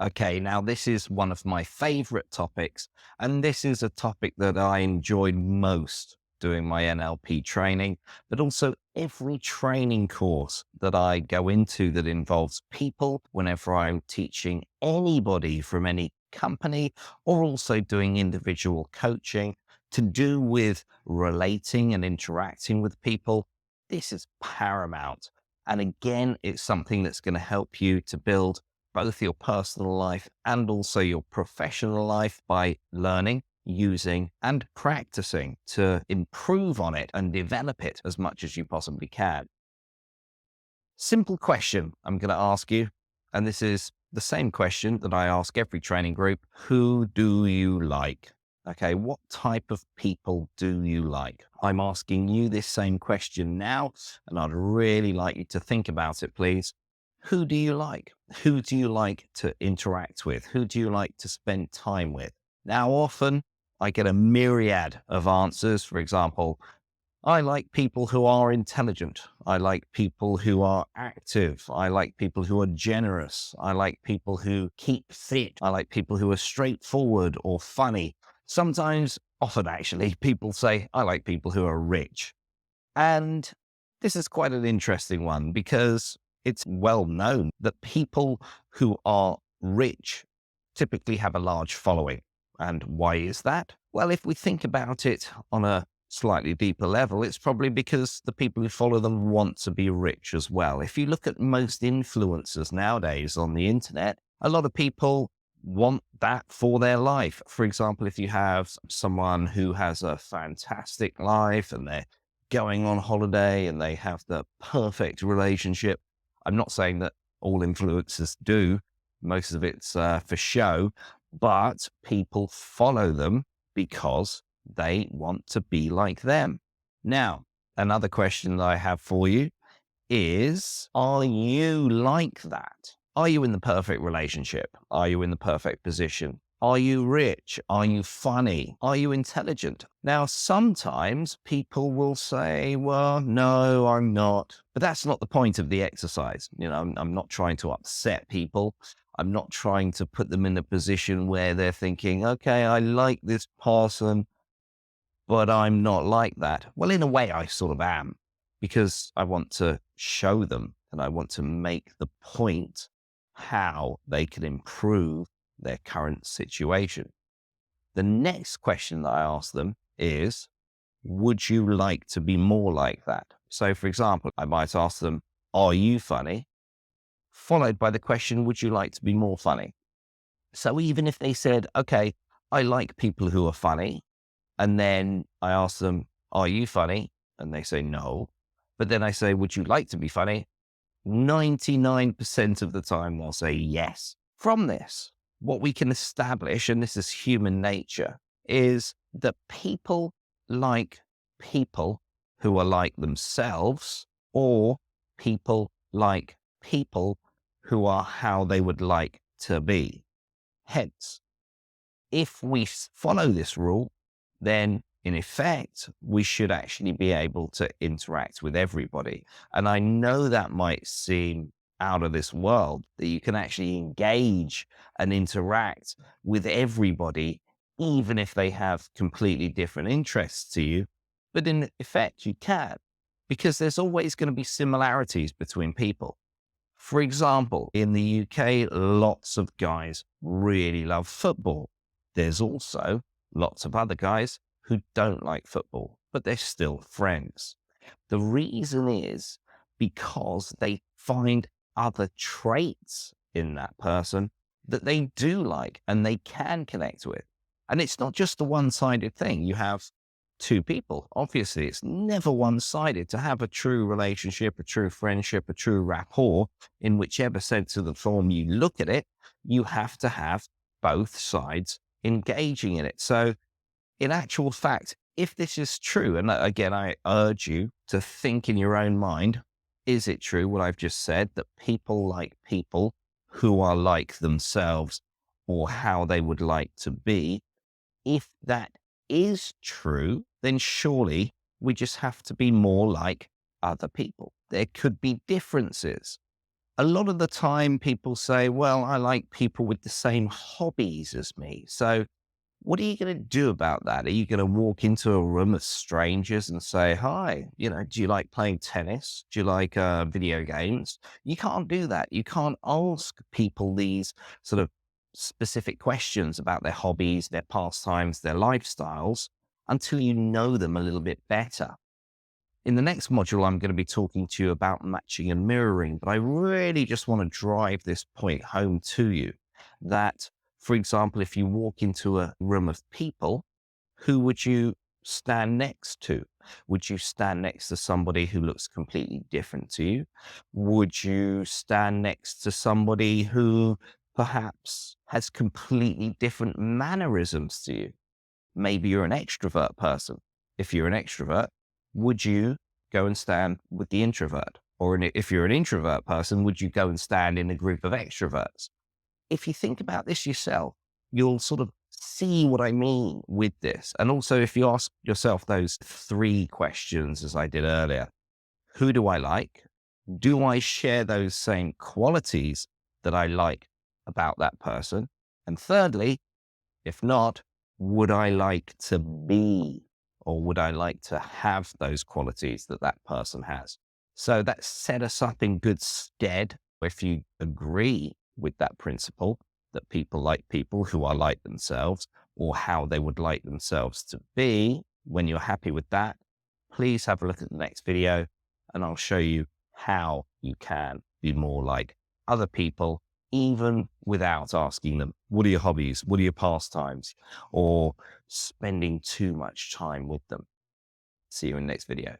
Okay, now this is one of my favorite topics, and this is a topic that I enjoyed most doing my NLP training, but also every training course that I go into that involves people whenever I'm teaching anybody from any company or also doing individual coaching to do with relating and interacting with people. This is paramount. And again, it's something that's going to help you to build both your personal life and also your professional life by learning, using, and practicing to improve on it and develop it as much as you possibly can. Simple question I'm going to ask you, and this is the same question that I ask every training group. Who do you like? Okay, what type of people do you like? I'm asking you this same question now, and I'd really like you to think about it, please. Who do you like? Who do you like to interact with? Who do you like to spend time with? Now, often I get a myriad of answers. For example, I like people who are intelligent. I like people who are active. I like people who are generous. I like people who keep fit. I like people who are straightforward or funny. Sometimes, often actually, people say, I like people who are rich. And this is quite an interesting one because it's well known that people who are rich typically have a large following. And why is that? Well, if we think about it on a slightly deeper level, it's probably because the people who follow them want to be rich as well. If you look at most influencers nowadays on the internet, a lot of people want that for their life. For example, if you have someone who has a fantastic life and they're going on holiday and they have the perfect relationship. I'm not saying that all influencers do. Most of it's for show, but people follow them because they want to be like them. Now, another question that I have for you is, are you like that? Are you in the perfect relationship? Are you in the perfect position? Are you rich? Are you funny? Are you intelligent? Now, sometimes people will say, well, no, I'm not. But that's not the point of the exercise. I'm not trying to upset people. I'm not trying to put them in a position where they're thinking, okay, I like this person, but I'm not like that. Well, in a way, I sort of am because I want to show them and I want to make the point how they can improve their current situation. The next question that I ask them is, would you like to be more like that? So, for example, I might ask them, are you funny? Followed by the question, would you like to be more funny? So even if they said, okay, I like people who are funny, and then I ask them, are you funny? And they say no. But then I say, would you like to be funny? 99% of the time, they'll say yes. From this, what we can establish, and this is human nature, is that people like people who are like themselves, or people like people who are how they would like to be. Hence, if we follow this rule, then in effect, we should actually be able to interact with everybody. And I know that might seem out of this world, that you can actually engage and interact with everybody, even if they have completely different interests to you. But in effect, you can, because there's always going to be similarities between people. For example, in the UK, lots of guys really love football. There's also lots of other guys who don't like football, but they're still friends. The reason is because they find other traits in that person that they do like and they can connect with. And it's not just a one-sided thing. You have two people. Obviously, it's never one-sided. To have a true relationship, a true friendship, a true rapport, in whichever sense of the form you look at it, you have to have both sides engaging in it. So in actual fact, if this is true, and again, I urge you to think in your own mind, is it true what I've just said, that people like people who are like themselves or how they would like to be? If that is true, then surely we just have to be more like other people. There could be differences. A lot of the time people say, well, I like people with the same hobbies as me. So what are you going to do about that? Are you going to walk into a room of strangers and say, hi, do you like playing tennis? Do you like video games? You can't do that. You can't ask people these sort of specific questions about their hobbies, their pastimes, their lifestyles until you know them a little bit better. In the next module, I'm going to be talking to you about matching and mirroring, but I really just want to drive this point home to you that, for example, if you walk into a room of people, who would you stand next to? Would you stand next to somebody who looks completely different to you? Would you stand next to somebody who perhaps has completely different mannerisms to you? Maybe you're an extrovert person. If you're an extrovert, would you go and stand with the introvert? Or if you're an introvert person, would you go and stand in a group of extroverts? If you think about this yourself, you'll sort of see what I mean with this. And also, if you ask yourself those three questions, as I did earlier, who do I like? Do I share those same qualities that I like about that person? And thirdly, if not, would I like to be, or would I like to have those qualities that that person has? So that set us up in good stead. If you agree with that principle that people like people who are like themselves or how they would like themselves to be, when you're happy with that, please have a look at the next video and I'll show you how you can be more like other people even without asking them, what are your hobbies? What are your pastimes? Or spending too much time with them. See you in the next video.